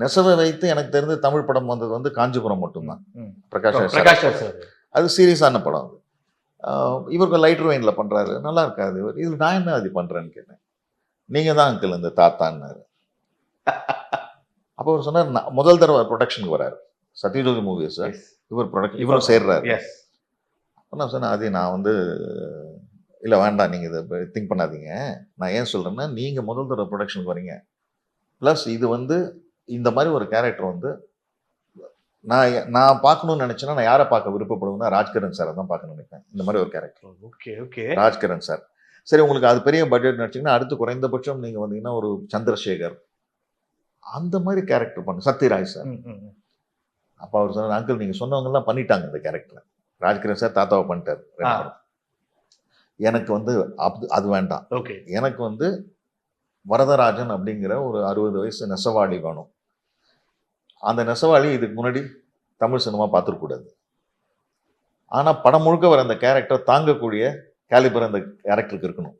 நெசவை வைத்து எனக்கு தெரிந்து தமிழ் படம் வந்தது வந்து காஞ்சிபுரம் மட்டும்தான். பிரகாஷ் ராஜ் பிரகாஷ் ராஜ் சார். அது சீரியஸான படம் அது. இவருக்கு லைட்டர் வெயின்ல பண்றாரு, நல்லா இருக்காது. இதுல நான் என்ன அது பண்றேன்னு கேட்டேன். நீங்க தான் அங்கிள் இந்த தாத்தான்னாரு. அப்போ அவர் சொன்னார், முதல் தடவை ப்ரொடக்ஷனுக்கு வராரு சத்யஜோதி மூவிஸ், இவர் ப்ரொடக்ஷன் இவரும் சேர்றாரு. நான் சொன்னேன், அது நான் வந்து இல்லை வேண்டாம், நீங்கள் இதை திங்க் பண்ணாதீங்க. நான் ஏன் சொல்கிறேன்னா, நீங்கள் முதல் தடவை ப்ரொடக்ஷனுக்கு வரீங்க, ப்ளஸ் இது வந்து இந்த மாதிரி ஒரு கேரக்டர் வந்து நான் பார்க்கணும்னு நினச்சேன்னா நான் யாரை பார்க்க விருப்பப்படுவேன்னா ராஜ்கிரண் சாரை தான் பார்க்க நினைப்பேன். இந்த மாதிரி ஒரு character. Okay okay. Rajkiran sir. சரி, உங்களுக்கு அது பெரிய பட்ஜெட் நினச்சிங்கன்னா அடுத்து குறைந்தபட்சம் நீங்கள் வந்தீங்கன்னா ஒரு சந்திரசேகர் அந்த மாதிரி கேரக்டர் பண்ணு, சத்யராஜ் சார். அப்போ அவர் சொன்னார், அங்கிள் நீங்கள் சொன்னவங்கலாம் பண்ணிட்டாங்க இந்த கேரக்டர். ராஜ்கிரண் சார் தாத்தாவை பண்ணிட்டார். எனக்கு வந்து அது வேண்டாம். எனக்கு வந்து வரதராஜன் அப்படிங்கிற ஒரு 60 வயசு நெசவாளி வேணும். அந்த நெசவாளி இதுக்கு முன்னாடி தமிழ் சினிமா பார்த்துருக்கூடாது. ஆனால் படம் முழுக்க வர அந்த கேரக்டர் தாங்கக்கூடிய கேலிபர் அந்த கேரக்டருக்கு இருக்கணும்.